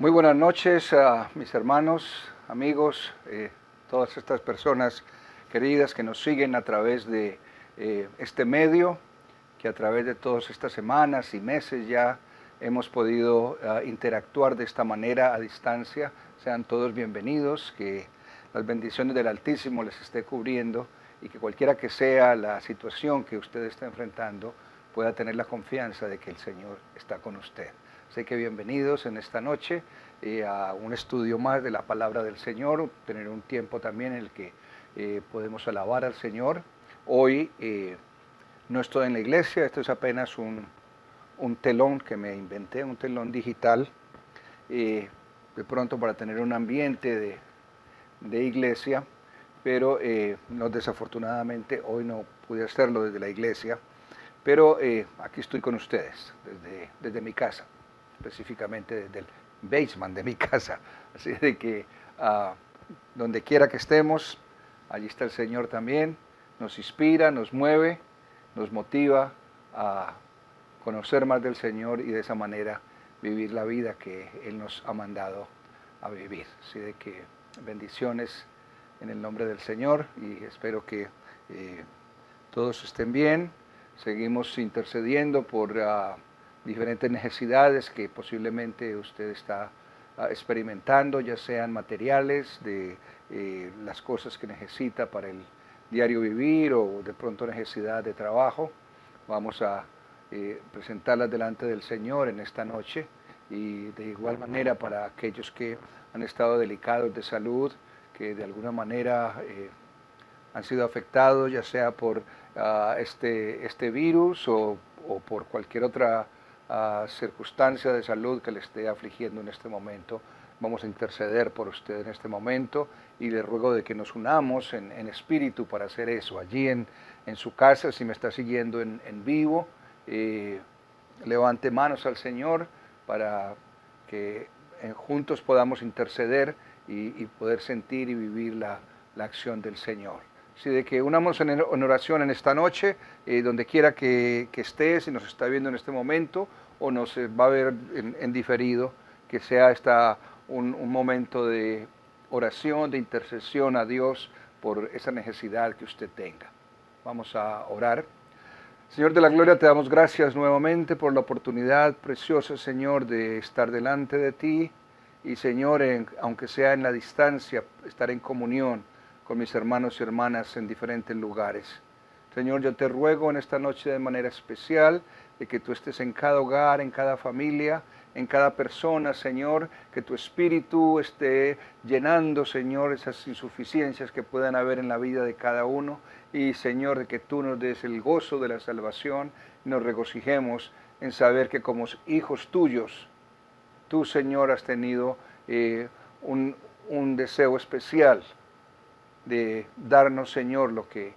Muy buenas noches a mis hermanos, amigos, todas estas personas queridas que nos siguen a través de este medio, que a través de todas estas semanas y meses ya hemos podido interactuar de esta manera a distancia. Sean todos bienvenidos, que las bendiciones del Altísimo les esté cubriendo y que cualquiera que sea la situación que usted esté enfrentando, pueda tener la confianza de que el Señor está con usted. Así que bienvenidos en esta noche a un estudio más de la palabra del Señor, tener un tiempo también en el que podemos alabar al Señor. Hoy no estoy en la iglesia, esto es apenas un telón que me inventé, un telón digital, de pronto para tener un ambiente de iglesia, pero no, desafortunadamente hoy no pude hacerlo desde la iglesia, pero aquí estoy con ustedes desde mi casa, específicamente desde el basement de mi casa. Así de que donde quiera que estemos, allí está el Señor también, nos inspira, nos mueve, nos motiva a conocer más del Señor y de esa manera vivir la vida que Él nos ha mandado a vivir. Así de que bendiciones en el nombre del Señor y espero que todos estén bien. Seguimos intercediendo por diferentes necesidades que posiblemente usted está experimentando, ya sean materiales, de las cosas que necesita para el diario vivir o de pronto necesidad de trabajo. Vamos a presentarlas delante del Señor en esta noche y de igual manera para aquellos que han estado delicados de salud, que de alguna manera han sido afectados, ya sea por este virus o por cualquier otra circunstancia de salud que le esté afligiendo en este momento. Vamos a interceder por usted en este momento y le ruego de que nos unamos en espíritu para hacer eso. Allí en su casa, si me está siguiendo en vivo, levante manos al Señor para que juntos podamos interceder y poder sentir y vivir la acción del Señor. Así de que unamos en oración en esta noche, donde quiera que esté, si nos está viendo en este momento o nos va a ver en diferido, que sea un momento de oración, de intercesión a Dios por esa necesidad que usted tenga. Vamos a orar. Señor de la gloria, te damos gracias nuevamente por la oportunidad preciosa, Señor, de estar delante de ti y, Señor, aunque sea en la distancia, estar en comunión con mis hermanos y hermanas en diferentes lugares. Señor, yo te ruego en esta noche de manera especial de que tú estés en cada hogar, en cada familia, en cada persona, Señor, que tu espíritu esté llenando, Señor, esas insuficiencias que puedan haber en la vida de cada uno. Y, Señor, de que tú nos des el gozo de la salvación y nos regocijemos en saber que como hijos tuyos, tú, Señor, has tenido un deseo especial de darnos, Señor, lo que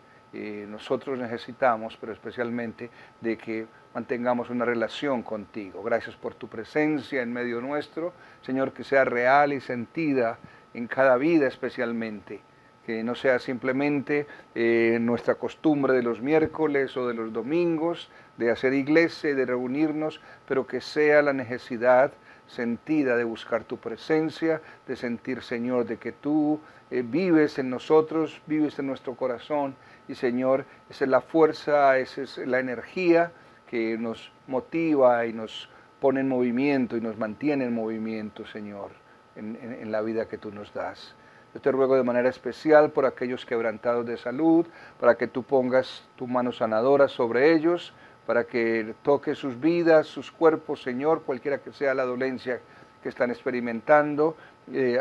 nosotros necesitamos, pero especialmente de que mantengamos una relación contigo. Gracias por tu presencia en medio nuestro, Señor, que sea real y sentida en cada vida especialmente, que no sea simplemente nuestra costumbre de los miércoles o de los domingos, de hacer iglesia y de reunirnos, pero que sea la necesidad sentida de buscar tu presencia, de sentir, Señor, de que tú vives en nosotros, vives en nuestro corazón. Y, Señor, esa es la fuerza, esa es la energía que nos motiva y nos pone en movimiento y nos mantiene en movimiento, Señor, en la vida que tú nos das. Yo te ruego de manera especial por aquellos quebrantados de salud, para que tú pongas tu mano sanadora sobre ellos, para que toque sus vidas, sus cuerpos, Señor, cualquiera que sea la dolencia que están experimentando,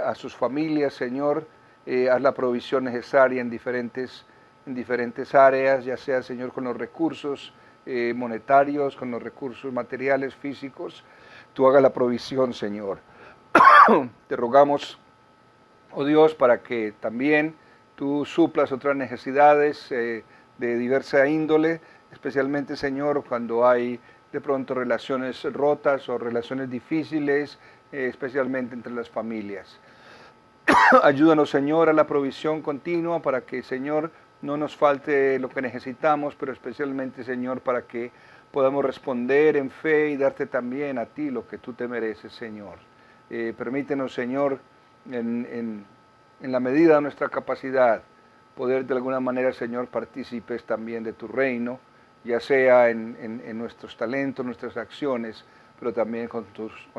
a sus familias, Señor, haz la provisión necesaria en diferentes áreas, ya sea, Señor, con los recursos monetarios, con los recursos materiales, físicos. Tú hagas la provisión, Señor. Te rogamos, oh Dios, para que también tú suplas otras necesidades de diversa índole, especialmente, Señor, cuando hay de pronto relaciones rotas o relaciones difíciles, especialmente entre las familias. Ayúdanos, Señor, a la provisión continua para que, Señor, no nos falte lo que necesitamos, pero especialmente, Señor, para que podamos responder en fe y darte también a ti lo que tú te mereces, Señor. Permítenos, Señor, en la medida de nuestra capacidad, poder de alguna manera, Señor, partícipes también de tu reino, ya sea en nuestros talentos, nuestras acciones, pero también con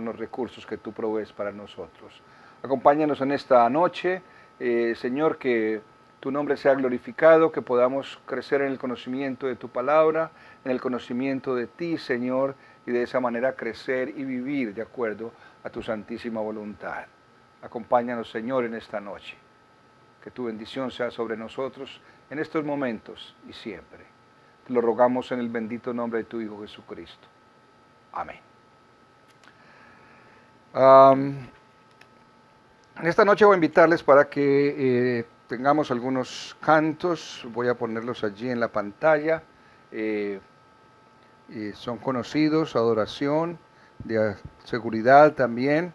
los recursos que tú provees para nosotros. Acompáñanos en esta noche, Señor, que tu nombre sea glorificado, que podamos crecer en el conocimiento de tu palabra, en el conocimiento de ti, Señor, y de esa manera crecer y vivir de acuerdo a tu santísima voluntad. Acompáñanos, Señor, en esta noche. Que tu bendición sea sobre nosotros en estos momentos y siempre. Te lo rogamos en el bendito nombre de tu Hijo Jesucristo. Amén. En esta noche voy a invitarles para que tengamos algunos cantos. Voy a ponerlos allí en la pantalla. Son conocidos, adoración, de seguridad también,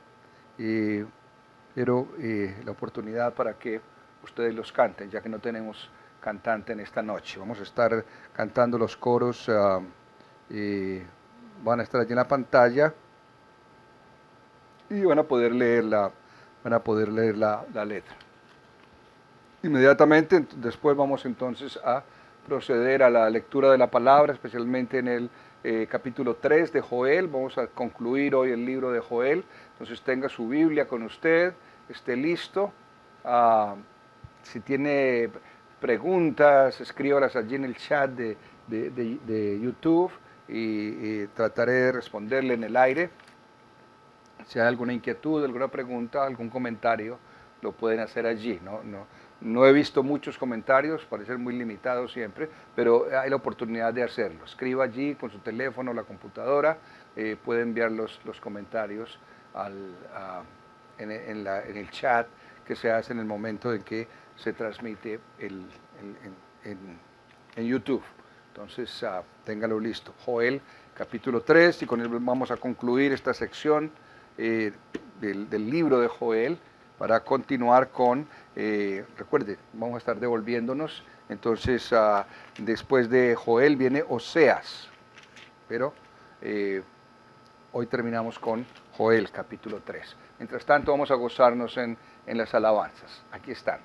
pero la oportunidad para que ustedes los canten, ya que no tenemos cantante en esta noche. Vamos a estar cantando los coros, van a estar allí en la pantalla y van a poder leer la letra. Inmediatamente después vamos entonces a proceder a la lectura de la palabra, especialmente en el capítulo 3 de Joel. Vamos a concluir hoy el libro de Joel. Entonces tenga su Biblia con usted, esté listo. Si tiene preguntas, escríbalas allí en el chat de YouTube y trataré de responderle en el aire. Si hay alguna inquietud, alguna pregunta, algún comentario, lo pueden hacer allí. No he visto muchos comentarios, parecen muy limitados siempre, pero hay la oportunidad de hacerlo. Escriba allí con su teléfono, la computadora, puede enviar los comentarios en el chat que se hace en el momento en que se transmite en YouTube. Entonces, téngalo listo. Joel, capítulo 3, y con él vamos a concluir esta sección del libro de Joel para continuar con, recuerde, vamos a estar devolviéndonos, entonces después de Joel viene Oseas, pero hoy terminamos con Joel capítulo 3. Mientras tanto vamos a gozarnos en las alabanzas. Aquí están.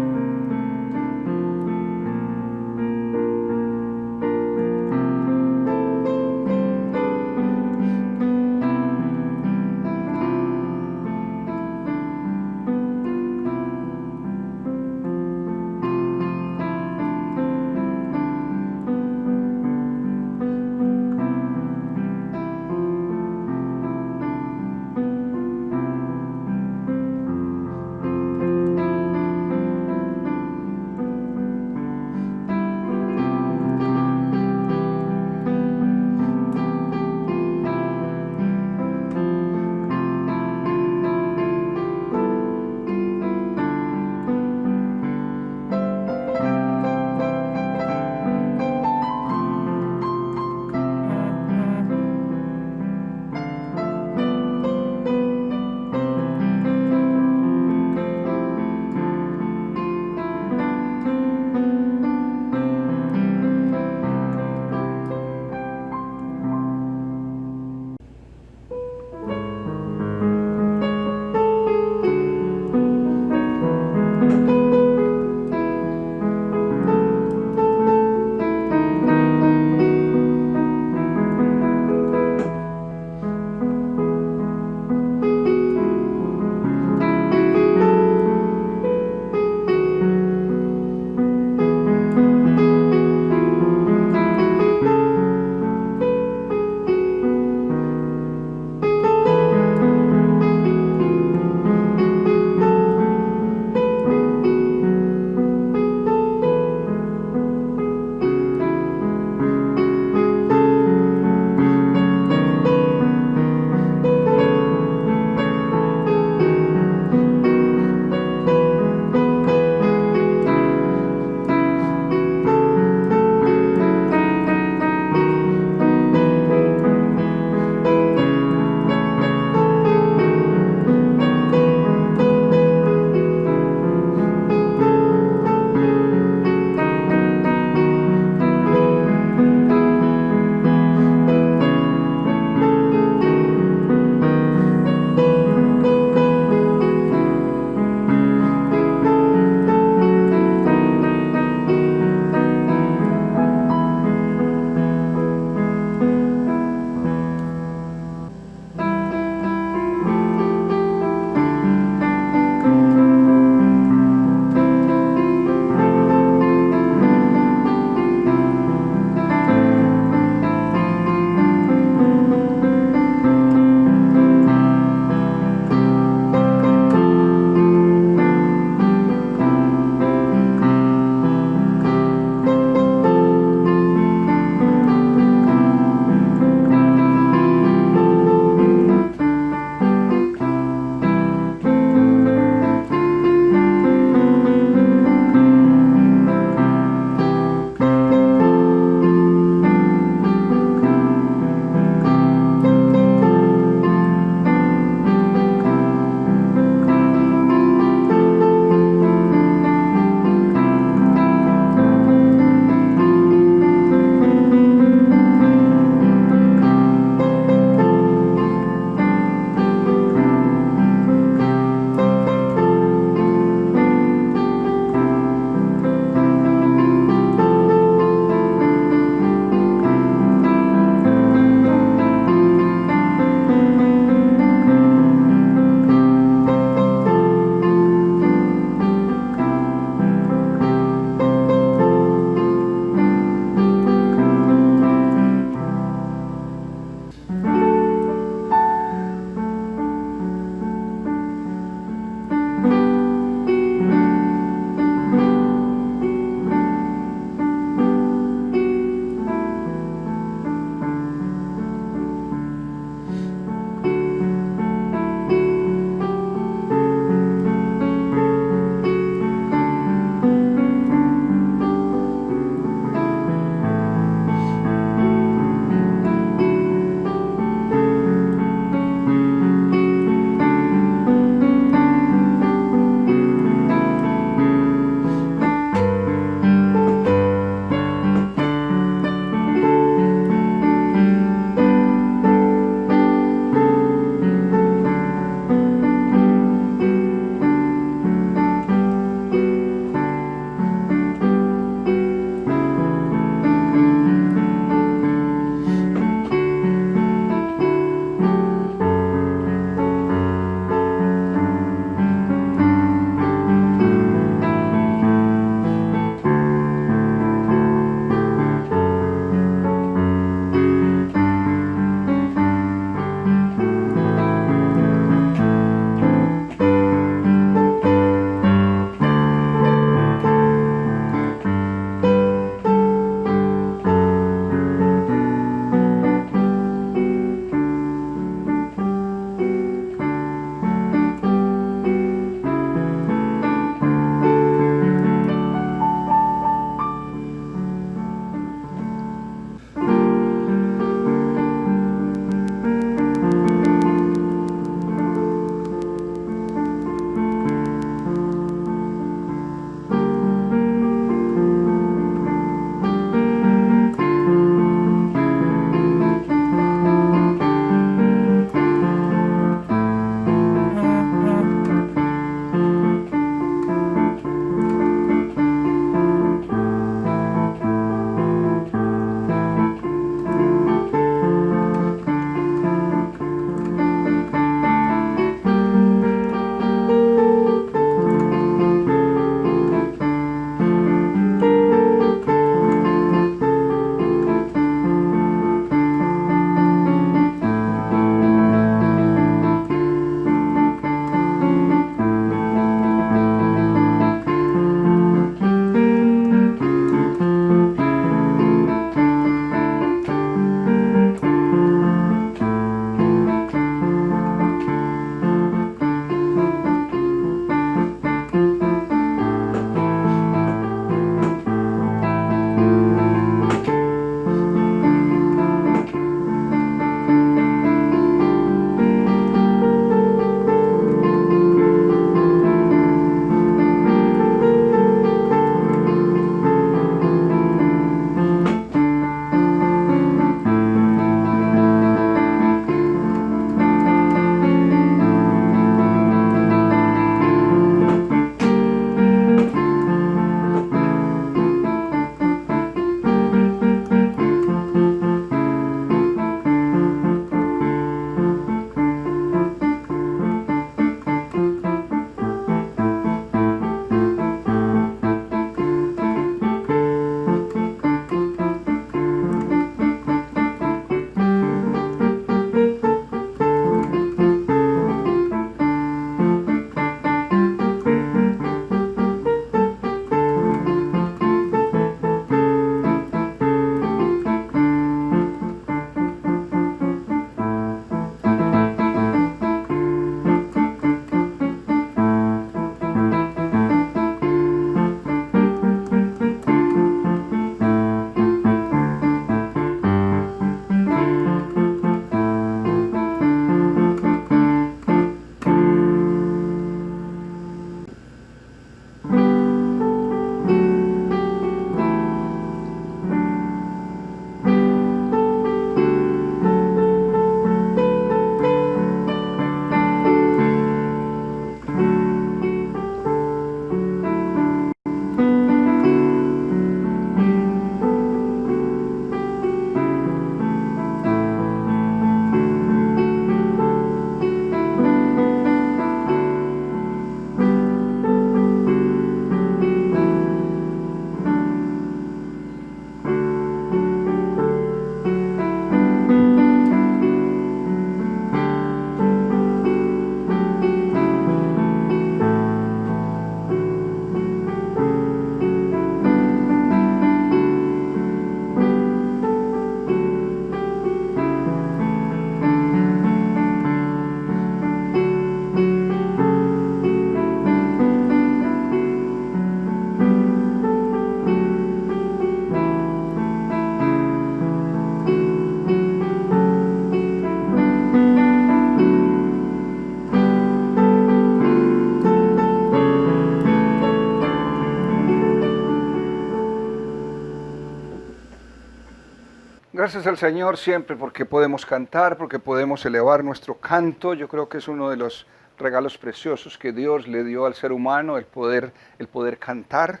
gracias al Señor siempre porque podemos cantar, porque podemos elevar nuestro canto. Yo creo que es uno de los regalos preciosos que Dios le dio al ser humano, el poder cantar,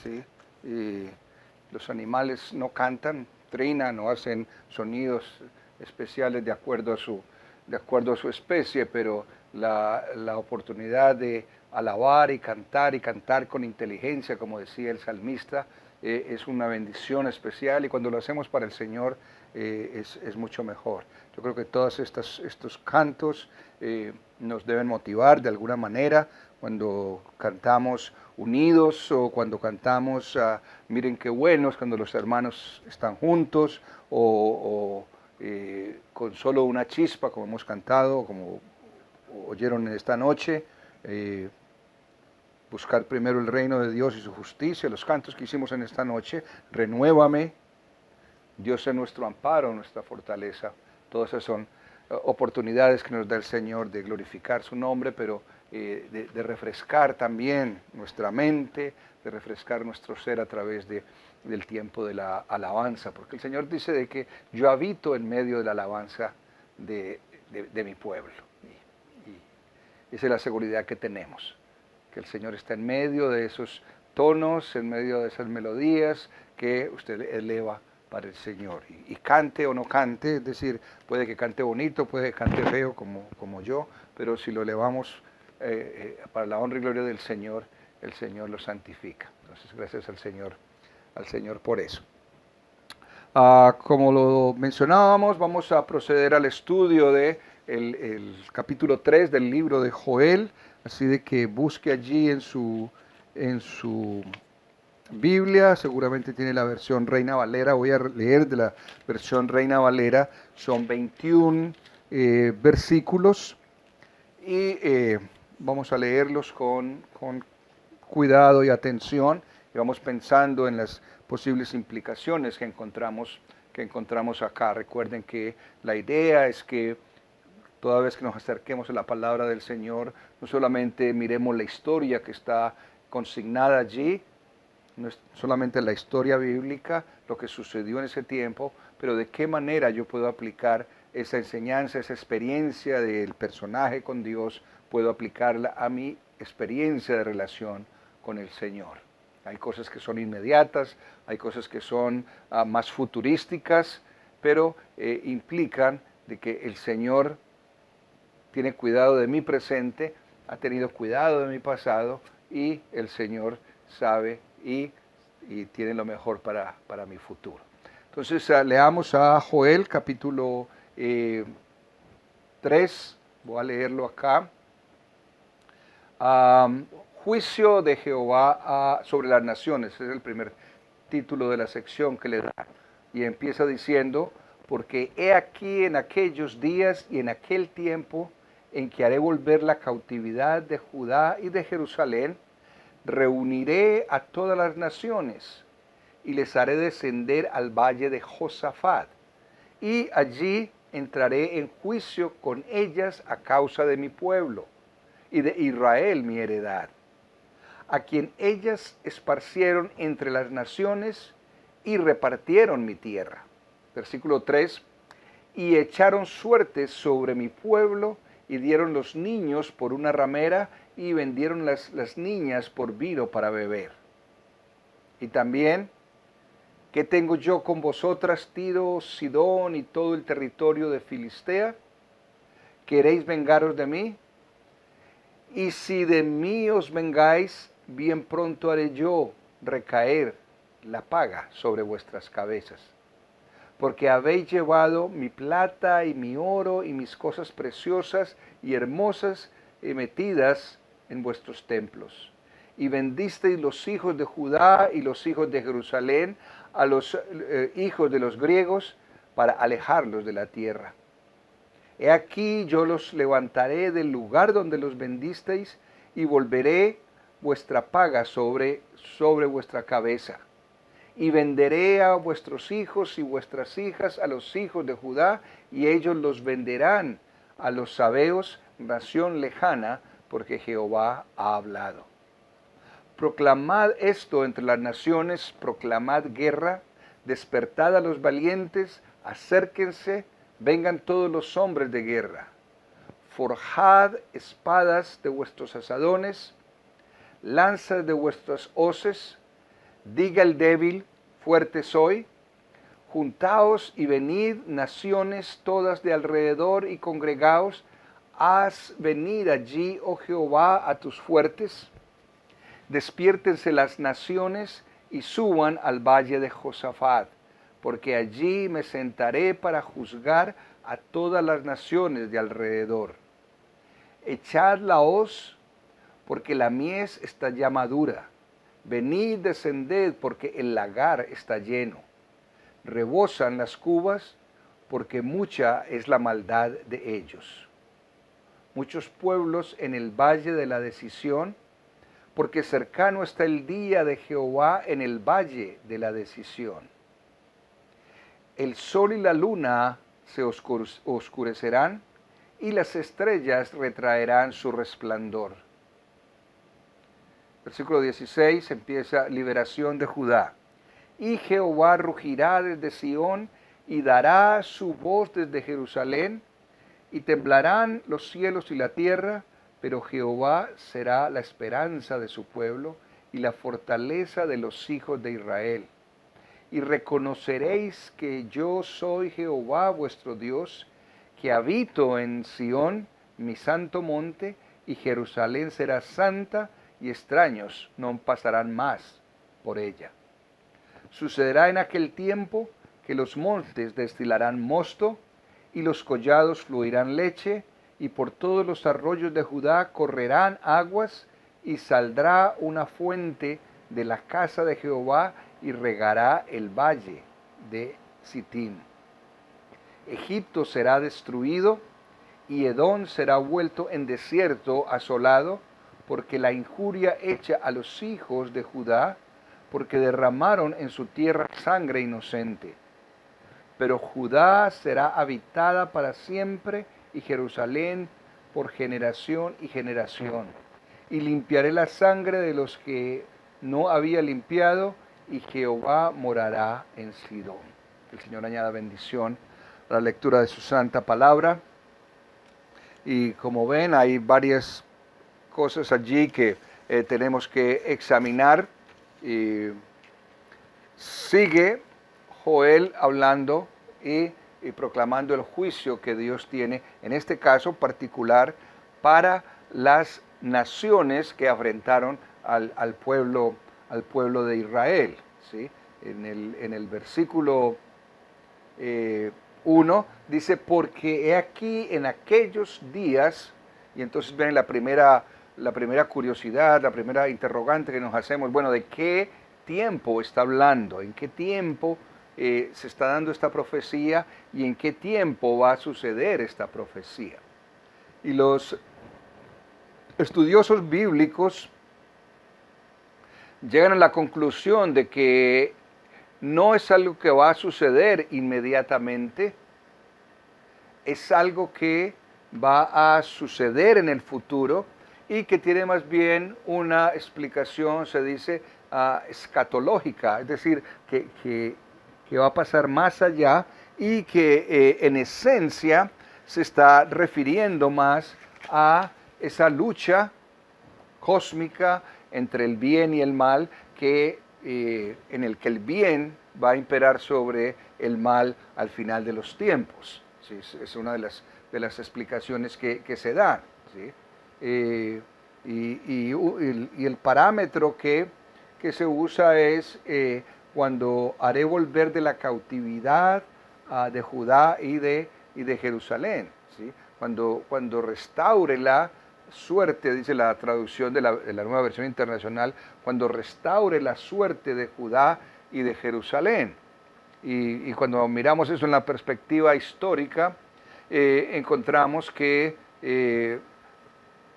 ¿sí? Y los animales no cantan, trinan o hacen sonidos especiales de acuerdo a su especie, pero la oportunidad de alabar y cantar con inteligencia, como decía el salmista, es una bendición especial, y cuando lo hacemos para el Señor es mucho mejor. Yo creo que todos estos cantos nos deben motivar de alguna manera cuando cantamos unidos, o cuando cantamos miren qué buenos, cuando los hermanos están juntos, o con solo una chispa, como hemos cantado, como oyeron en esta noche. Buscar primero el reino de Dios y su justicia, los cantos que hicimos en esta noche, renuévame, Dios es nuestro amparo, nuestra fortaleza. Todas esas son oportunidades que nos da el Señor de glorificar su nombre, pero de refrescar también nuestra mente, de refrescar nuestro ser a través del tiempo de la alabanza, porque el Señor dice de que yo habito en medio de la alabanza de mi pueblo. Y esa es la seguridad que tenemos, que el Señor está en medio de esos tonos, en medio de esas melodías que usted eleva para el Señor. Y cante o no cante, es decir, puede que cante bonito, puede que cante feo como yo, pero si lo elevamos para la honra y gloria del Señor, el Señor lo santifica. Entonces, gracias al Señor por eso. Como lo mencionábamos, vamos a proceder al estudio de el capítulo 3 del libro de Joel, así de que busque allí en su Biblia, seguramente tiene la versión Reina Valera. Voy a leer de la versión Reina Valera, son 21 versículos, y vamos a leerlos con cuidado y atención, y vamos pensando en las posibles implicaciones que encontramos acá. Recuerden que la idea es que toda vez que nos acerquemos a la palabra del Señor, no solamente miremos la historia que está consignada allí, no es solamente la historia bíblica, lo que sucedió en ese tiempo, pero de qué manera yo puedo aplicar esa enseñanza, esa experiencia del personaje con Dios, puedo aplicarla a mi experiencia de relación con el Señor. Hay cosas que son inmediatas, hay cosas que son más futurísticas, pero implican de que el Señor tiene cuidado de mi presente, ha tenido cuidado de mi pasado, y el Señor sabe y tiene lo mejor para mi futuro. Entonces leamos a Joel capítulo 3, voy a leerlo acá. Juicio de Jehová sobre las naciones, es el primer título de la sección que le da. Y empieza diciendo: porque he aquí en aquellos días y en aquel tiempo en que haré volver la cautividad de Judá y de Jerusalén, reuniré a todas las naciones y les haré descender al valle de Josafat, y allí entraré en juicio con ellas a causa de mi pueblo y de Israel mi heredad, a quien ellas esparcieron entre las naciones y repartieron mi tierra. Versículo 3, y echaron suertes sobre mi pueblo, y dieron los niños por una ramera, y vendieron las niñas por vino para beber. Y también, ¿qué tengo yo con vosotras, Tiro, Sidón y todo el territorio de Filistea? ¿Queréis vengaros de mí? Y si de mí os vengáis, bien pronto haré yo recaer la paga sobre vuestras cabezas. Porque habéis llevado mi plata y mi oro y mis cosas preciosas y hermosas metidas en vuestros templos. Y vendisteis los hijos de Judá y los hijos de Jerusalén a los hijos de los griegos para alejarlos de la tierra. He aquí yo los levantaré del lugar donde los vendisteis, y volveré vuestra paga sobre vuestra cabeza. Y venderé a vuestros hijos y vuestras hijas a los hijos de Judá, y ellos los venderán a los sabeos, nación lejana, porque Jehová ha hablado. Proclamad esto entre las naciones, proclamad guerra, despertad a los valientes, Acérquense, vengan todos los hombres de guerra. Forjad espadas de vuestros asadones, lanzas de vuestras hoces. Diga el débil, fuerte soy. Juntaos y venid, naciones todas de alrededor, y congregaos. Haz venir allí, oh Jehová, a tus fuertes. Despiértense las naciones y suban al valle de Josafat, porque allí me sentaré para juzgar a todas las naciones de alrededor. Echad la hoz, porque la mies está ya madura. Venid, descended, porque el lagar está lleno. Rebosan las cubas, porque mucha es la maldad de ellos. Muchos pueblos en el valle de la decisión, porque cercano está el día de Jehová en el valle de la decisión. El sol y la luna se oscurecerán, y las estrellas retraerán su resplandor. Versículo 16 empieza liberación de Judá. Y Jehová rugirá desde Sión y dará su voz desde Jerusalén, y temblarán los cielos y la tierra, pero Jehová será la esperanza de su pueblo y la fortaleza de los hijos de Israel. Y reconoceréis que yo soy Jehová vuestro Dios, que habito en Sión, mi santo monte, y Jerusalén será santa, y extraños no pasarán más por ella. Sucederá en aquel tiempo que los montes destilarán mosto, y los collados fluirán leche, y por todos los arroyos de Judá correrán aguas, y saldrá una fuente de la casa de Jehová, y regará el valle de Sitín. Egipto será destruido, y Edom será vuelto en desierto asolado, porque la injuria hecha a los hijos de Judá, porque derramaron en su tierra sangre inocente. Pero Judá será habitada para siempre, y Jerusalén por generación y generación. Y limpiaré la sangre de los que no había limpiado, y Jehová morará en Sidón. Que el Señor añada bendición a la lectura de su santa palabra. Y como ven, hay varias cosas allí que tenemos que examinar. Y sigue Joel hablando y proclamando el juicio que Dios tiene, en este caso particular, para las naciones que afrentaron al pueblo de Israel. ¿Sí? En el versículo 1 dice, porque he aquí en aquellos días, y entonces ven la primera curiosidad, la primera interrogante que nos hacemos, bueno, ¿de qué tiempo está hablando? ¿En qué tiempo se está dando esta profecía y en qué tiempo va a suceder esta profecía? Y los estudiosos bíblicos llegan a la conclusión de que no es algo que va a suceder inmediatamente, es algo que va a suceder en el futuro y que tiene más bien una explicación, se dice, escatológica, es decir, que va a pasar más allá y que en esencia se está refiriendo más a esa lucha cósmica entre el bien y el mal, en el que el bien va a imperar sobre el mal al final de los tiempos. ¿Sí? Es una de las explicaciones que se dan. ¿Sí? Y el parámetro que se usa es cuando haré volver de la cautividad de Judá y de Jerusalén. ¿Sí? Cuando restaure la suerte, dice la traducción de la Nueva Versión Internacional, cuando restaure la suerte de Judá y de Jerusalén. Y cuando miramos eso en la perspectiva histórica, encontramos que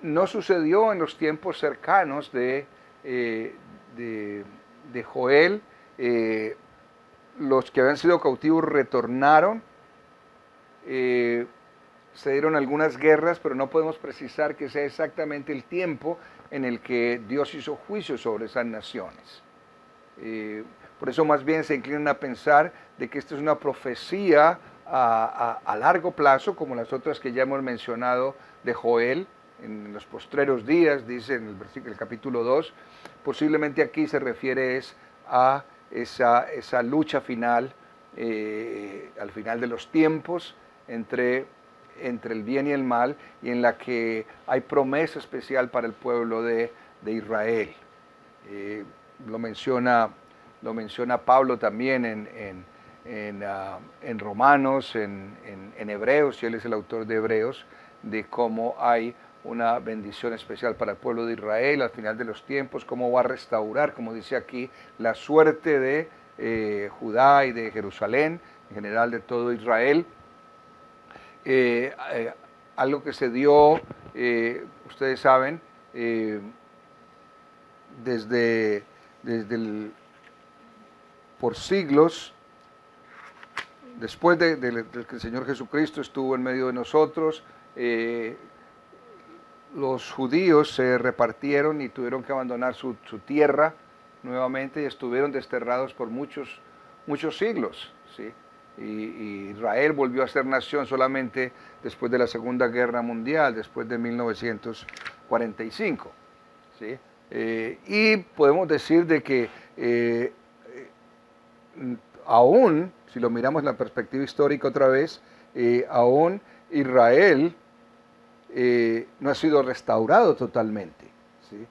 no sucedió en los tiempos cercanos de Joel. Los que habían sido cautivos retornaron, se dieron algunas guerras, pero no podemos precisar que sea exactamente el tiempo en el que Dios hizo juicio sobre esas naciones. Por eso más bien se inclinan a pensar de que esta es una profecía a largo plazo, como las otras que ya hemos mencionado de Joel, en los postreros días, dice en el versículo, el capítulo 2, posiblemente aquí se refiere a esa lucha final, al final de los tiempos, entre el bien y el mal, y en la que hay promesa especial para el pueblo de Israel. Lo menciona Pablo también en Romanos, en Hebreos, y él es el autor de Hebreos, de cómo hay una bendición especial para el pueblo de Israel al final de los tiempos, cómo va a restaurar, como dice aquí, la suerte de Judá y de Jerusalén, en general de todo Israel. Algo que se dio, ustedes saben, por siglos, después de que el Señor Jesucristo estuvo en medio de nosotros, los judíos se repartieron y tuvieron que abandonar su tierra nuevamente y estuvieron desterrados por muchos siglos, ¿sí? Y Israel volvió a ser nación solamente después de la Segunda Guerra Mundial, después de 1945, ¿sí? Y podemos decir de que aún, si lo miramos en la perspectiva histórica otra vez, aún Israel no ha sido restaurado totalmente, ¿sí?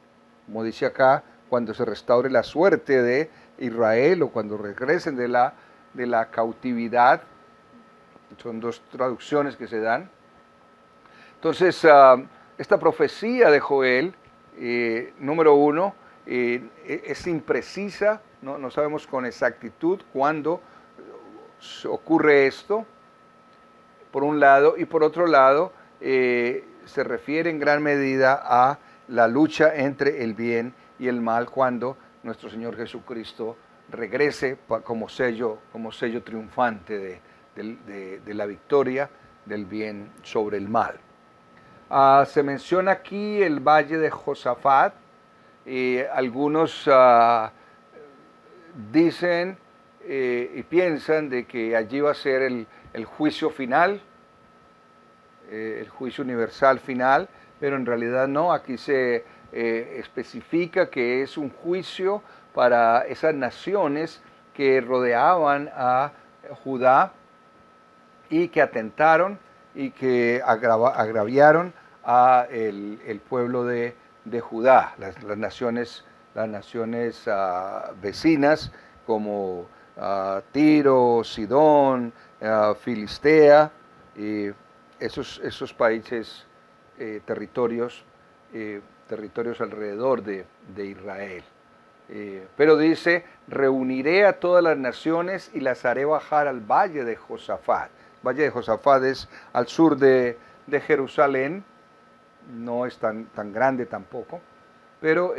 Como dice acá, cuando se restaure la suerte de Israel o cuando regresen de la cautividad, son dos traducciones que se dan. Entonces, esta profecía de Joel, número uno, es imprecisa, no sabemos con exactitud cuándo ocurre esto, por un lado, y por otro lado, se refiere en gran medida a la lucha entre el bien y el mal cuando nuestro Señor Jesucristo regrese como sello triunfante de la victoria del bien sobre el mal. Se menciona aquí el valle de Josafat. Algunos dicen y piensan de que allí va a ser el juicio final, el juicio universal final, pero en realidad no. Aquí se especifica que es un juicio para esas naciones que rodeaban a Judá y que atentaron y que agraviaron a el pueblo de Judá, las naciones vecinas como Tiro, Sidón, Filistea, esos países, territorios alrededor de Israel. Pero dice, reuniré a todas las naciones y las haré bajar al valle de Josafat. El valle de Josafat es al sur de Jerusalén, no es tan grande tampoco, pero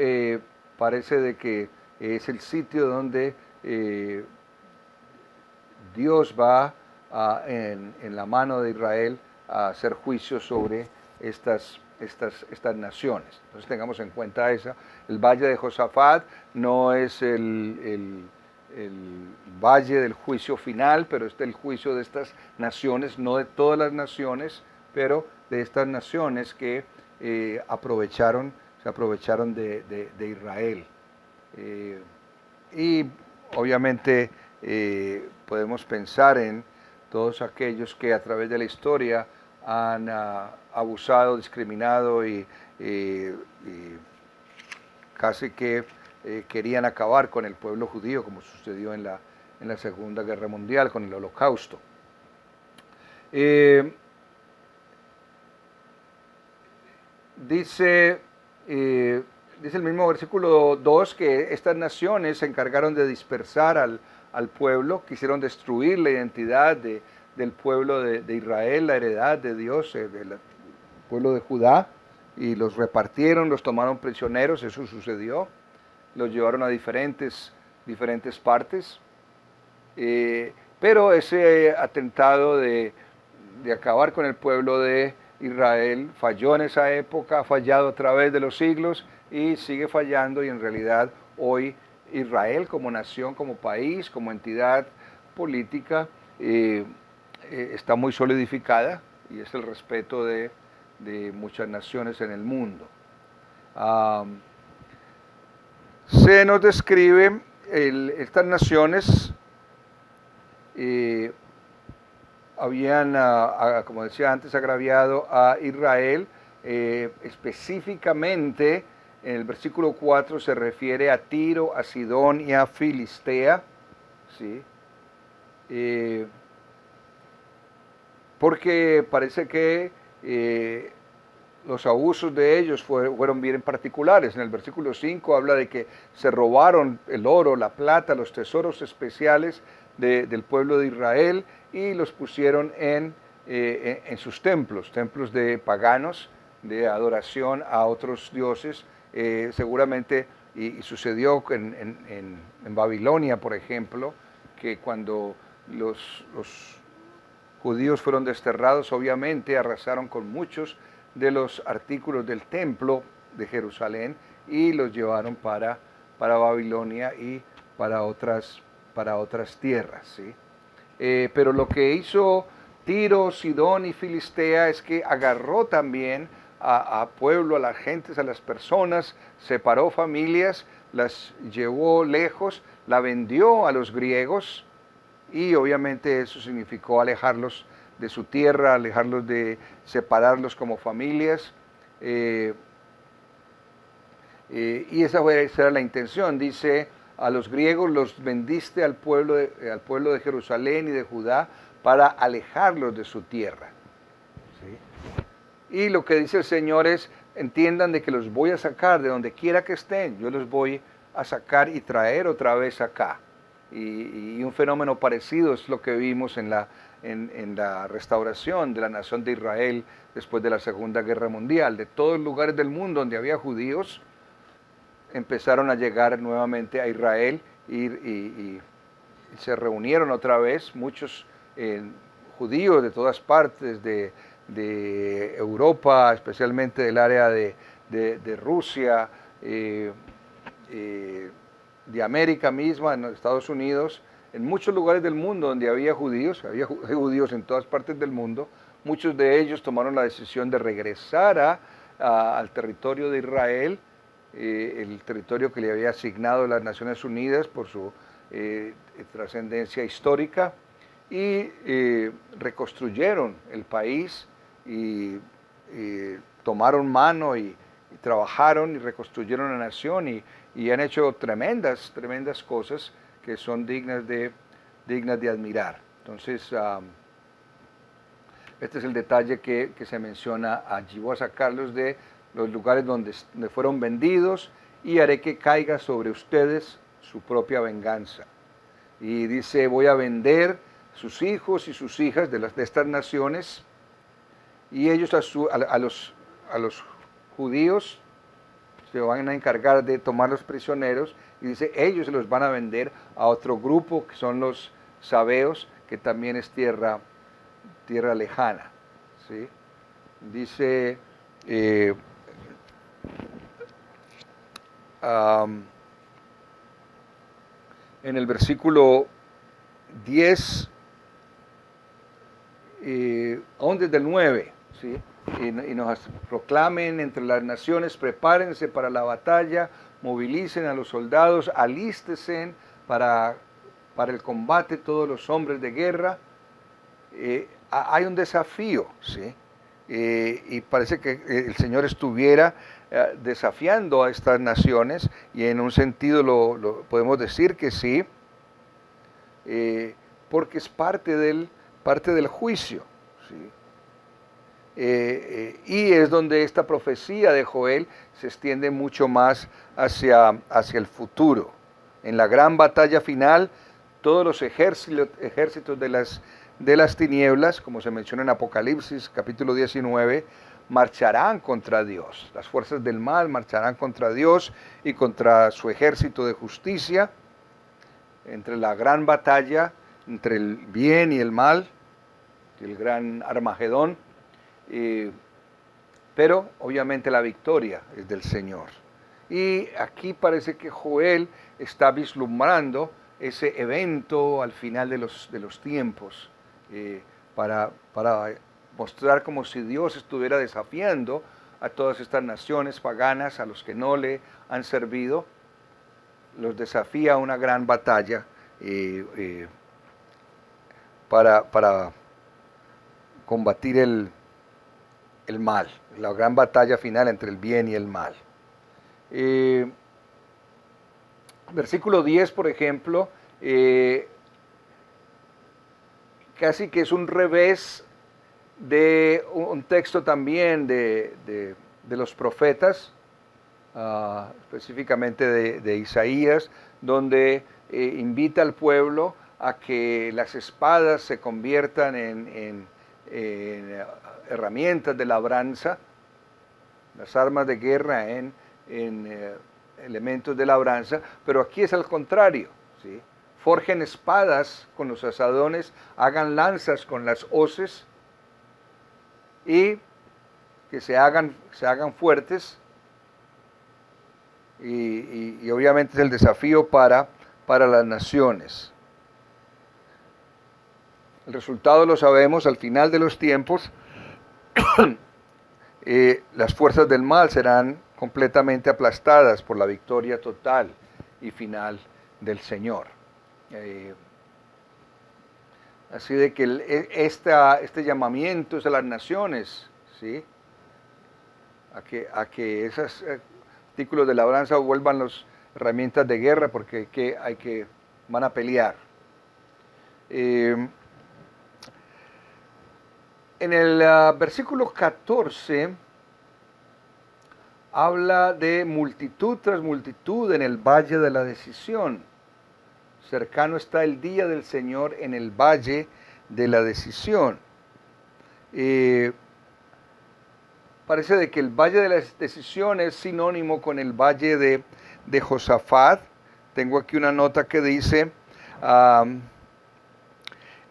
parece de que es el sitio donde Dios va en la mano de Israel a hacer juicio sobre estas naciones. Entonces tengamos en cuenta esa. El valle de Josafat no es el valle del juicio final, pero es el juicio de estas naciones, no de todas las naciones, pero de estas naciones que se aprovecharon de Israel. Y obviamente podemos pensar en todos aquellos que a través de la historia han abusado, discriminado y casi que querían acabar con el pueblo judío, como sucedió en la Segunda Guerra Mundial, con el Holocausto. Dice el mismo versículo 2 que estas naciones se encargaron de dispersar al pueblo, quisieron destruir la identidad del pueblo de Israel, la heredad de Dios, del pueblo de Judá, y los repartieron, los tomaron prisioneros, eso sucedió, los llevaron a diferentes partes, pero ese atentado de acabar con el pueblo de Israel falló en esa época, ha fallado a través de los siglos y sigue fallando, y en realidad hoy Israel como nación, como país, como entidad política, está muy solidificada y es el respeto de muchas naciones en el mundo. Se nos describe estas naciones habían, como decía antes, agraviado a Israel. Específicamente en el versículo 4 se refiere a Tiro, a Sidón y a Filistea, ¿sí? Porque parece que los abusos de ellos fueron bien particulares. En el versículo 5 habla de que se robaron el oro, la plata, los tesoros especiales del pueblo de Israel y los pusieron en sus templos de paganos, de adoración a otros dioses. Seguramente, y sucedió en Babilonia, por ejemplo, que cuando los judíos fueron desterrados, obviamente arrasaron con muchos de los artículos del templo de Jerusalén y los llevaron para Babilonia y para otras tierras, ¿sí? Pero lo que hizo Tiro, Sidón y Filistea es que agarró también a pueblo, a las gentes, a las personas, separó familias, las llevó lejos, la vendió a los griegos, y obviamente eso significó alejarlos de su tierra, separarlos como familias. Y esa era la intención. Dice, a los griegos los vendiste al pueblo de Jerusalén y de Judá para alejarlos de su tierra. ¿Sí? Y lo que dice el Señor es, entiendan de que los voy a sacar de donde quiera que estén, yo los voy a sacar y traer otra vez acá. Y un fenómeno parecido es lo que vimos en la restauración de la nación de Israel después de la Segunda Guerra Mundial. De todos los lugares del mundo donde había judíos, empezaron a llegar nuevamente a Israel y se reunieron otra vez muchos judíos de todas partes de Europa, especialmente del área de Rusia, de América misma, en los Estados Unidos, en muchos lugares del mundo donde había judíos en todas partes del mundo. Muchos de ellos tomaron la decisión de regresar al territorio de Israel, el territorio que le había asignado las Naciones Unidas por su trascendencia histórica, y reconstruyeron el país y tomaron mano y trabajaron y reconstruyeron la nación y han hecho tremendas cosas que son dignas de admirar. Entonces, este es el detalle que se menciona allí. Voy a sacarlos de los lugares donde fueron vendidos y haré que caiga sobre ustedes su propia venganza. Y dice, voy a vender sus hijos y sus hijas de estas naciones, y ellos a los judíos se van a encargar de tomar los prisioneros, y dice, ellos se los van a vender a otro grupo que son los sabeos, que también es tierra lejana, ¿sí? Dice en el versículo 10, aún desde el 9, ¿sí? Y nos proclamen entre las naciones, prepárense para la batalla, movilicen a los soldados, alístense para el combate todos los hombres de guerra. Hay un desafío, ¿sí? Y parece que el Señor estuviera desafiando a estas naciones, y en un sentido lo podemos decir que sí, porque es parte del juicio, ¿sí? Y es donde esta profecía de Joel se extiende mucho más hacia el futuro. En la gran batalla final, todos los ejércitos de las tinieblas, como se menciona en Apocalipsis capítulo 19, marcharán contra Dios. Las fuerzas del mal marcharán contra Dios y contra su ejército de justicia. Entre la gran batalla, entre el bien y el mal, el gran Armagedón, pero obviamente la victoria es del Señor. Y aquí parece que Joel está vislumbrando ese evento al final de los tiempos, para mostrar como si Dios estuviera desafiando a todas estas naciones paganas, a los que no le han servido, los desafía a una gran batalla para combatir el mal, la gran batalla final entre el bien y el mal. Versículo 10, por ejemplo, casi que es un revés de un texto también de los profetas, específicamente de Isaías, donde invita al pueblo a que las espadas se conviertan en herramientas de labranza, las armas de guerra en elementos de labranza, pero aquí es al contrario, ¿sí? Forjen espadas con los asadones, hagan lanzas con las hoces y que se hagan fuertes, y obviamente es el desafío para las naciones. El resultado lo sabemos, al final de los tiempos, las fuerzas del mal serán completamente aplastadas por la victoria total y final del Señor. Así de que este llamamiento es a las naciones, ¿sí? A que esos artículos de labranza vuelvan las herramientas de guerra, porque van a pelear. En el versículo 14 habla de multitud tras multitud en el valle de la decisión. Cercano está el día del Señor en el valle de la decisión. Parece de que el valle de la decisión es sinónimo con el valle de Josafat. Tengo aquí una nota que dice,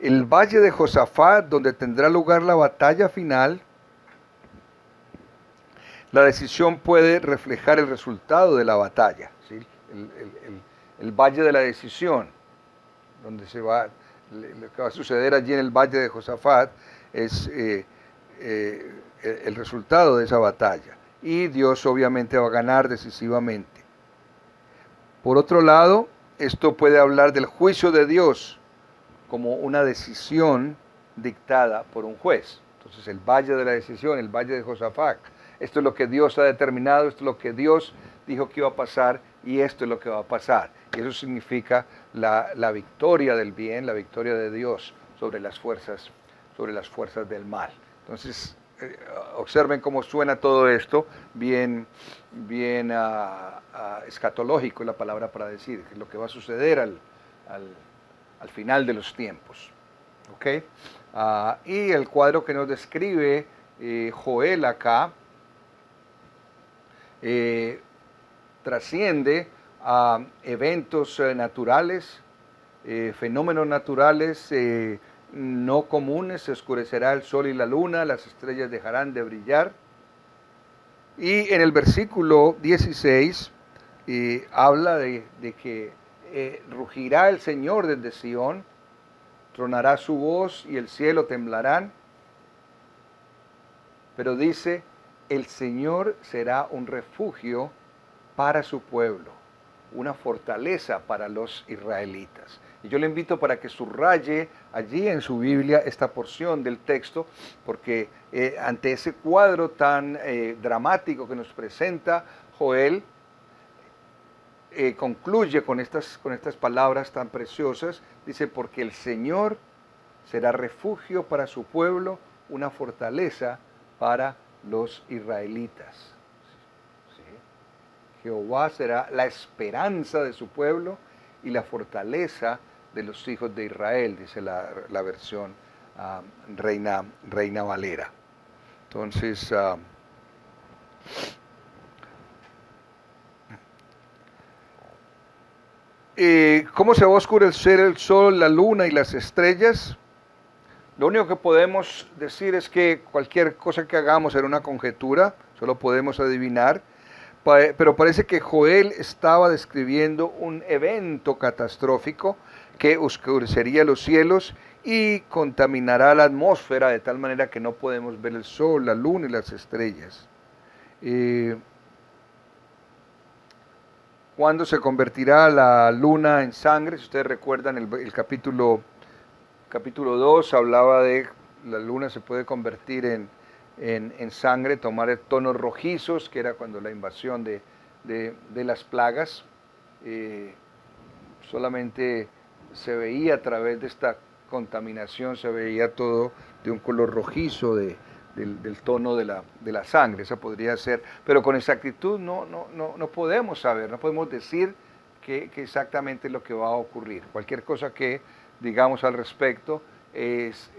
el valle de Josafat, donde tendrá lugar la batalla final. La decisión puede reflejar el resultado de la batalla, ¿sí? El valle de la decisión, donde lo que va a suceder allí en el valle de Josafat es el resultado de esa batalla. Y Dios obviamente va a ganar decisivamente. Por otro lado, esto puede hablar del juicio de Dios como una decisión dictada por un juez. Entonces el valle de la decisión, el valle de Josafat, esto es lo que Dios ha determinado, esto es lo que Dios dijo que iba a pasar y esto es lo que va a pasar. Y eso significa la victoria del bien, la victoria de Dios sobre las fuerzas del mal. Entonces, observen cómo suena todo esto, bien escatológico es la palabra para decir, que es lo que va a suceder al final de los tiempos. ¿Okay? Y el cuadro que nos describe Joel acá trasciende a eventos naturales, fenómenos naturales no comunes. Se oscurecerá el sol y la luna, las estrellas dejarán de brillar. Y en el versículo 16 habla de que rugirá el Señor desde Sión, tronará su voz y el cielo temblarán. Pero dice, el Señor será un refugio para su pueblo, una fortaleza para los israelitas. Y yo le invito para que subraye allí en su Biblia esta porción del texto, porque ante ese cuadro tan dramático que nos presenta Joel, concluye con estas palabras tan preciosas. Dice, porque el Señor será refugio para su pueblo, una fortaleza para los israelitas. ¿Sí? Jehová será la esperanza de su pueblo y la fortaleza de los hijos de Israel, dice la versión Reina Valera. Entonces, ¿cómo se va a oscurecer el sol, la luna y las estrellas? Lo único que podemos decir es que cualquier cosa que hagamos era una conjetura, solo podemos adivinar, pero parece que Joel estaba describiendo un evento catastrófico que oscurecería los cielos y contaminará la atmósfera de tal manera que no podemos ver el sol, la luna y las estrellas. ¿Cuándo se convertirá la luna en sangre? Si ustedes recuerdan, el capítulo 2 hablaba de la luna se puede convertir en sangre, tomar tonos rojizos, que era cuando la invasión de las plagas. Solamente se veía a través de esta contaminación, se veía todo de un color rojizo del tono de la sangre, esa podría ser, pero con exactitud no podemos saber, no podemos decir que exactamente es lo que va a ocurrir. Cualquier cosa que digamos al respecto es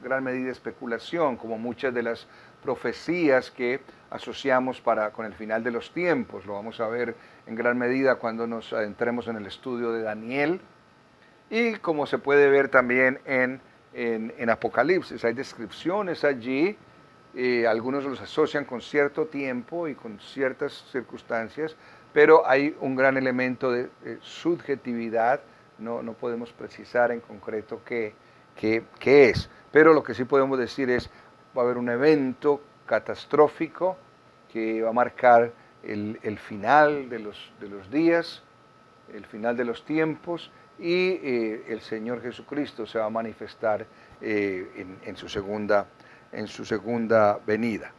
gran medida especulación, como muchas de las profecías que asociamos con el final de los tiempos. Lo vamos a ver en gran medida cuando nos adentremos en el estudio de Daniel y como se puede ver también en Apocalipsis. Hay descripciones allí, algunos los asocian con cierto tiempo y con ciertas circunstancias, pero hay un gran elemento de subjetividad, no podemos precisar en concreto qué es, pero lo que sí podemos decir es, va a haber un evento catastrófico que va a marcar el final de los días, el final de los tiempos, y el Señor Jesucristo se va a manifestar en su segunda venida.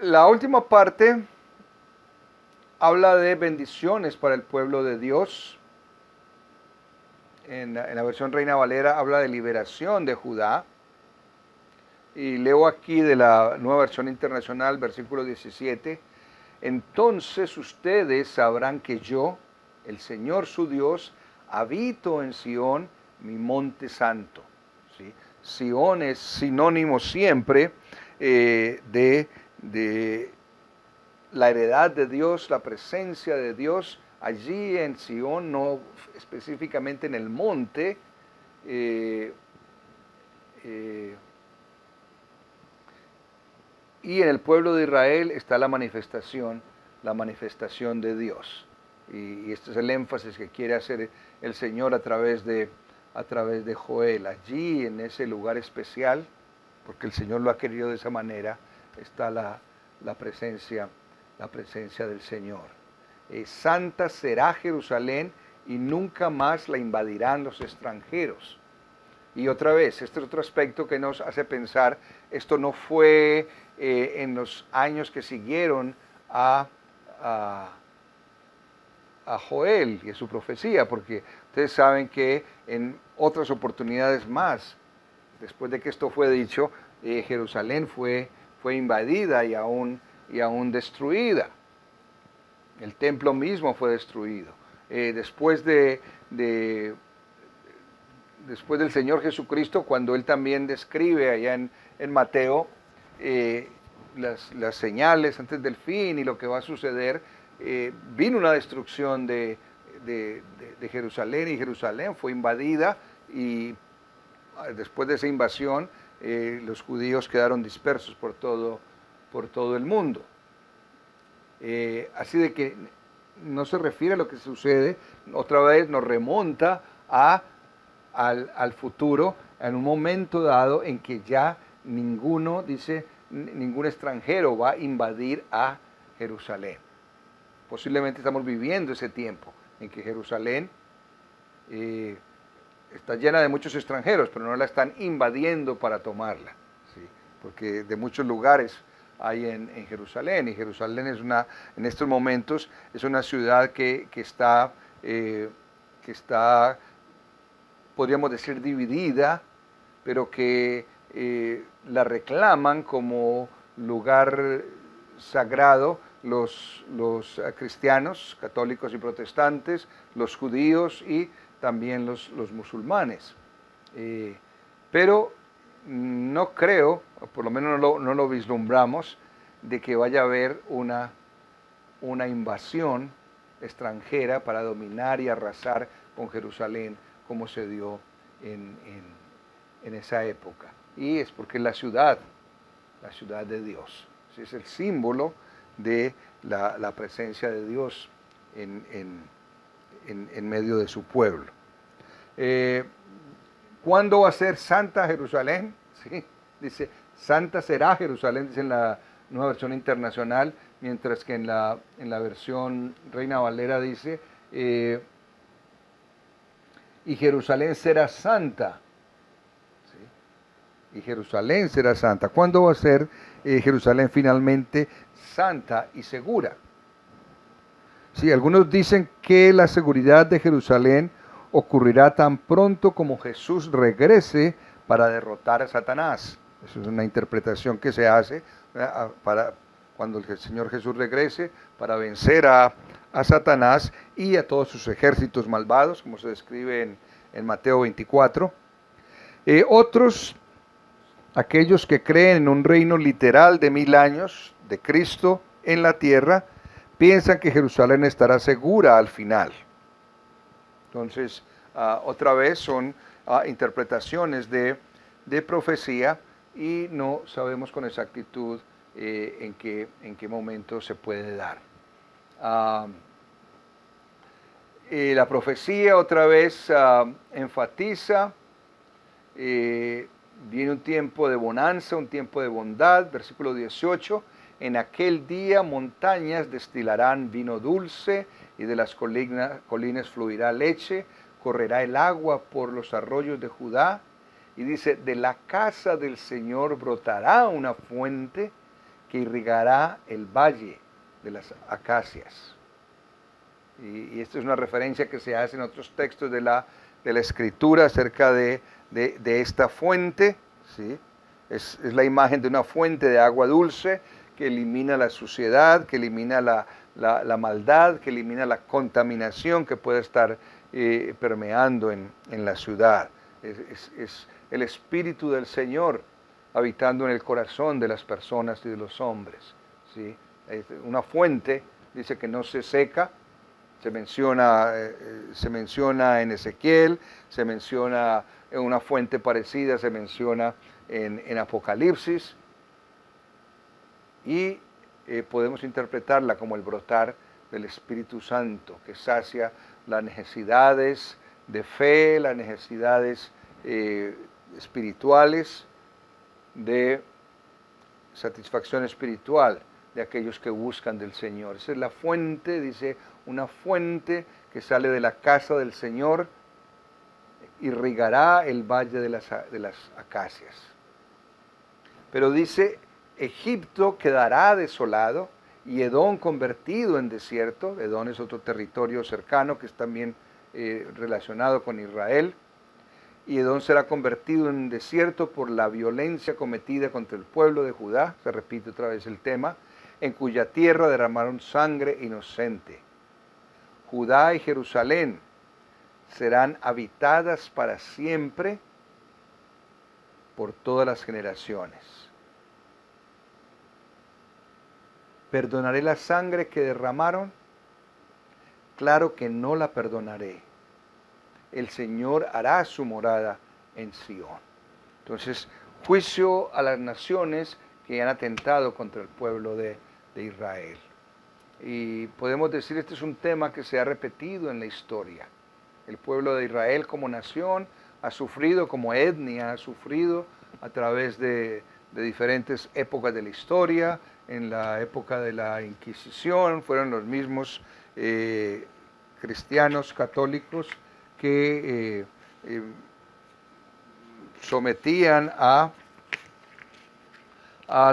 La última parte habla de bendiciones para el pueblo de Dios. En la versión Reina Valera habla de liberación de Judá. Y leo aquí de la Nueva Versión Internacional, versículo 17. Entonces ustedes sabrán que yo, el Señor su Dios, habito en Sión, mi monte santo. ¿Sí? Sión es sinónimo siempre de la heredad de Dios, la presencia de Dios. Allí en Sión, no específicamente en el monte, y en el pueblo de Israel está la manifestación de Dios. Y este es el énfasis que quiere hacer el Señor a través de Joel. Allí, en ese lugar especial, porque el Señor lo ha querido de esa manera, está la presencia del Señor. Santa será Jerusalén y nunca más la invadirán los extranjeros. Y otra vez, este es otro aspecto que nos hace pensar, esto no fue en los años que siguieron a Joel y a su profecía, porque ustedes saben que en otras oportunidades más, después de que esto fue dicho, Jerusalén fue invadida y aún destruida. El templo mismo fue destruido. Después del Señor Jesucristo, cuando Él también describe allá en Mateo las señales antes del fin y lo que va a suceder, vino una destrucción de Jerusalén, y Jerusalén fue invadida, y después de esa invasión los judíos quedaron dispersos por todo el mundo. Así de que no se refiere a lo que sucede, otra vez nos remonta al futuro, en un momento dado en que ya ningún extranjero va a invadir a Jerusalén. Posiblemente estamos viviendo ese tiempo en que Jerusalén está llena de muchos extranjeros, pero no la están invadiendo para tomarla, ¿sí? Porque de muchos lugares hay en Jerusalén, y Jerusalén en estos momentos es una ciudad que está, podríamos decir, dividida, pero que la reclaman como lugar sagrado los cristianos, católicos y protestantes, los judíos y también los musulmanes. Pero no creo, o por lo menos no lo vislumbramos, de que vaya a haber una invasión extranjera para dominar y arrasar con Jerusalén como se dio en esa época. Y es porque la ciudad la ciudad de Dios. Ese es el símbolo de la presencia de Dios en medio de su pueblo. ¿Cuándo va a ser santa Jerusalén? ¿Sí? Dice, santa será Jerusalén, dice en la Nueva Versión Internacional, mientras que en la versión Reina Valera dice, y Jerusalén será santa. ¿Sí? Y Jerusalén será santa. ¿Cuándo va a ser Jerusalén finalmente santa y segura? Sí, algunos dicen que la seguridad de Jerusalén ocurrirá tan pronto como Jesús regrese para derrotar a Satanás. Esa es una interpretación que se hace para cuando el Señor Jesús regrese para vencer a Satanás y a todos sus ejércitos malvados, como se describe en Mateo 24. Otros, aquellos que creen en un reino literal de 1000 años de Cristo en la tierra, piensan que Jerusalén estará segura al final. Entonces, otra vez son interpretaciones de profecía y no sabemos con exactitud en qué momento se puede dar. La profecía otra vez enfatiza, viene un tiempo de bonanza, un tiempo de bondad, versículo 18, en aquel día montañas destilarán vino dulce y de las colinas fluirá leche, correrá el agua por los arroyos de Judá. Y dice, de la casa del Señor brotará una fuente que irrigará el valle de las acacias. Y esto es una referencia que se hace en otros textos de la Escritura acerca de esta fuente, ¿sí? Es la imagen de una fuente de agua dulce que elimina la suciedad, que elimina la maldad, que elimina la contaminación que puede estar permeando en la ciudad. Es el Espíritu del Señor habitando en el corazón de las personas y de los hombres, ¿sí? Una fuente, dice que no se seca. Se menciona en Ezequiel, se menciona en una fuente parecida, se menciona en Apocalipsis, y podemos interpretarla como el brotar del Espíritu Santo, que sacia las necesidades de fe, las necesidades espirituales, de satisfacción espiritual de aquellos que buscan del Señor. Esa es la fuente, dice, una fuente que sale de la casa del Señor, irrigará el valle de las acacias. Pero dice, Egipto quedará desolado y Edom convertido en desierto. Edom es otro territorio cercano que es también relacionado con Israel. Y Edom será convertido en desierto por la violencia cometida contra el pueblo de Judá, se repite otra vez el tema, en cuya tierra derramaron sangre inocente. Judá y Jerusalén serán habitadas para siempre por todas las generaciones. ¿Perdonaré la sangre que derramaron? Claro que no la perdonaré. El Señor hará su morada en Sión. Entonces, juicio a las naciones que han atentado contra el pueblo de Israel. Y podemos decir, este es un tema que se ha repetido en la historia. El pueblo de Israel como nación ha sufrido, como etnia, ha sufrido a través de diferentes épocas de la historia. En la época de la Inquisición fueron los mismos cristianos católicos que sometían a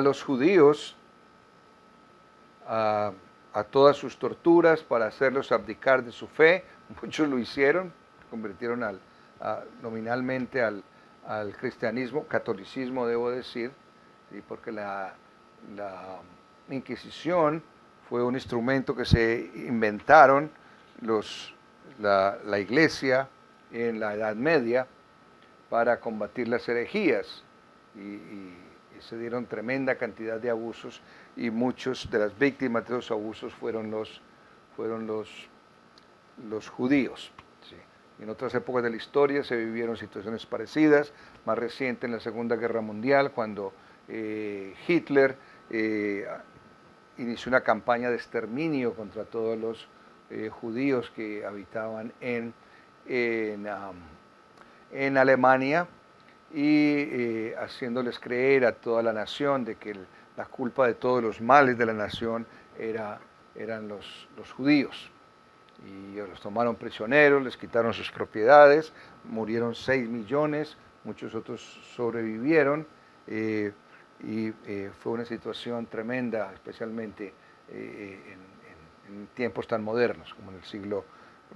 los judíos a todas sus torturas para hacerlos abdicar de su fe. Muchos lo hicieron, convirtieron nominalmente al cristianismo, catolicismo debo decir, ¿sí? Porque la Inquisición fue un instrumento que se inventaron la iglesia en la Edad Media para combatir las herejías y se dieron tremenda cantidad de abusos y muchos de las víctimas de los abusos fueron los judíos. ¿Sí? En otras épocas de la historia se vivieron situaciones parecidas, más reciente en la Segunda Guerra Mundial, cuando Hitler inició una campaña de exterminio contra todos los judíos que habitaban en Alemania y haciéndoles creer a toda la nación de que la culpa de todos los males de la nación eran los judíos. Y los tomaron prisioneros, les quitaron sus propiedades, murieron 6 millones, muchos otros sobrevivieron y fue una situación tremenda, especialmente en tiempos tan modernos como en el siglo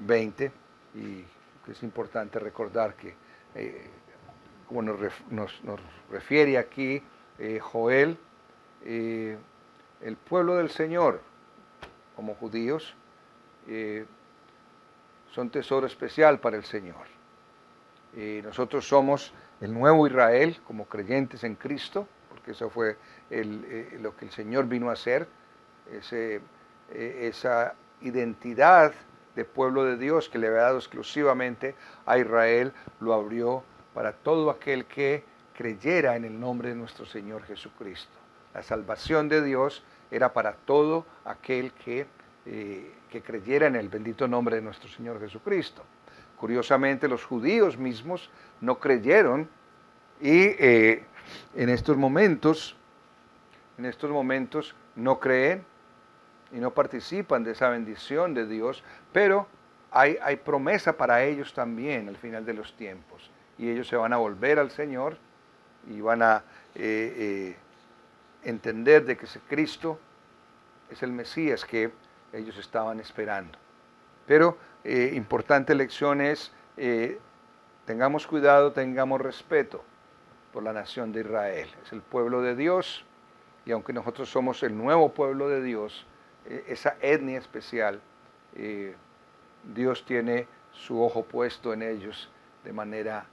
XX. Y es importante recordar que, como nos refiere aquí Joel, el pueblo del Señor, como judíos, son tesoro especial para el Señor. Nosotros somos el nuevo Israel como creyentes en Cristo, porque eso fue lo que el Señor vino a hacer, esa identidad de pueblo de Dios que le había dado exclusivamente a Israel, lo abrió para todo aquel que creyera en el nombre de nuestro Señor Jesucristo. La salvación de Dios era para todo aquel que creyera en el bendito nombre de nuestro Señor Jesucristo. Curiosamente, los judíos mismos no creyeron y en estos momentos no creen y no participan de esa bendición de Dios, pero hay promesa para ellos también al final de los tiempos. Y ellos se van a volver al Señor y van a entender de que ese Cristo es el Mesías que ellos estaban esperando. Pero importante lección es, tengamos cuidado, tengamos respeto por la nación de Israel. Es el pueblo de Dios y aunque nosotros somos el nuevo pueblo de Dios, esa etnia especial, Dios tiene su ojo puesto en ellos de manera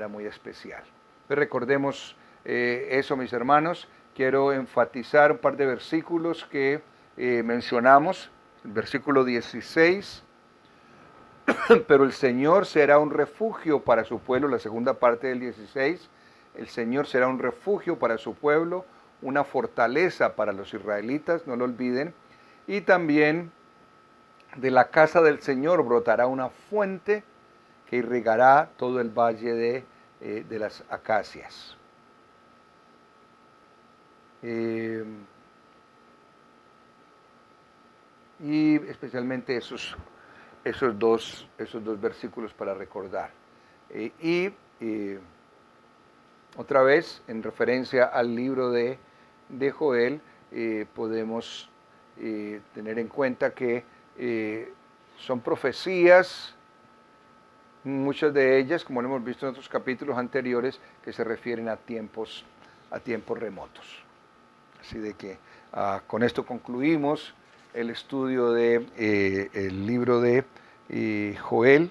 muy especial. Pero recordemos eso, mis hermanos. Quiero enfatizar un par de versículos que mencionamos. El versículo 16, pero el Señor será un refugio para su pueblo. La segunda parte del 16, el Señor será un refugio para su pueblo, una fortaleza para los israelitas, no lo olviden. Y también de la casa del Señor brotará una fuente que irrigará todo el valle de las acacias. Y especialmente esos dos versículos para recordar. Otra vez, en referencia al libro de Joel, podemos tener en cuenta que son profecías, muchas de ellas, como lo hemos visto en otros capítulos anteriores, que se refieren a tiempos remotos. Así de que con esto concluimos el estudio del libro de Joel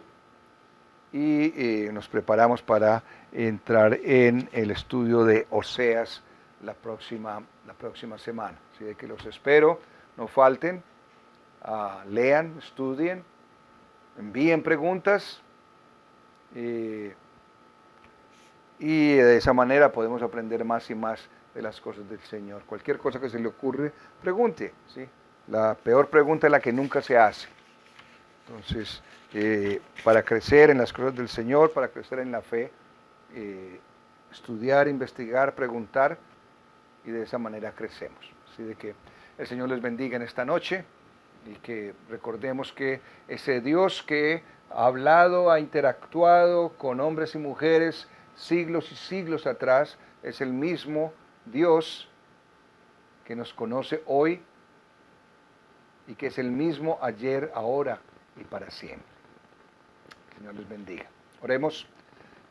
y nos preparamos para entrar en el estudio de Oseas la próxima semana. Así de que los espero, no falten, lean, estudien, envíen preguntas y de esa manera podemos aprender más y más de las cosas del Señor. Cualquier cosa que se le ocurre, pregunte, ¿sí? La peor pregunta es la que nunca se hace. Entonces, para crecer en las cosas del Señor, para crecer en la fe, estudiar, investigar, preguntar, y de esa manera crecemos. Así de que el Señor les bendiga en esta noche y que recordemos que ese Dios que ha hablado, ha interactuado con hombres y mujeres siglos y siglos atrás, es el mismo Dios que nos conoce hoy y que es el mismo ayer, ahora y para siempre. El Señor les bendiga. Oremos.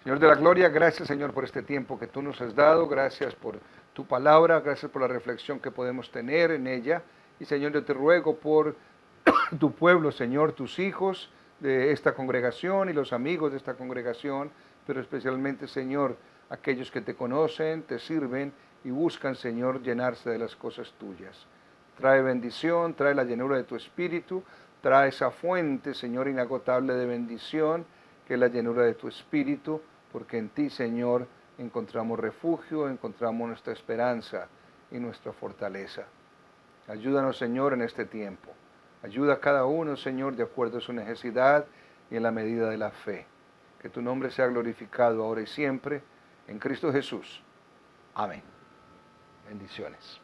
Señor de la gloria, gracias, Señor, por este tiempo que tú nos has dado. Gracias por tu palabra, gracias por la reflexión que podemos tener en ella. Y, Señor, yo te ruego por tu pueblo, Señor, tus hijos de esta congregación y los amigos de esta congregación, pero especialmente, Señor, aquellos que te conocen, te sirven y buscan, Señor, llenarse de las cosas tuyas. Trae bendición, trae la llenura de tu espíritu, trae esa fuente, Señor, inagotable de bendición, que es la llenura de tu espíritu, porque en ti, Señor, encontramos refugio, encontramos nuestra esperanza y nuestra fortaleza. Ayúdanos, Señor, en este tiempo. Ayuda a cada uno, Señor, de acuerdo a su necesidad y en la medida de la fe. Que tu nombre sea glorificado ahora y siempre, en Cristo Jesús. Amén. Bendiciones.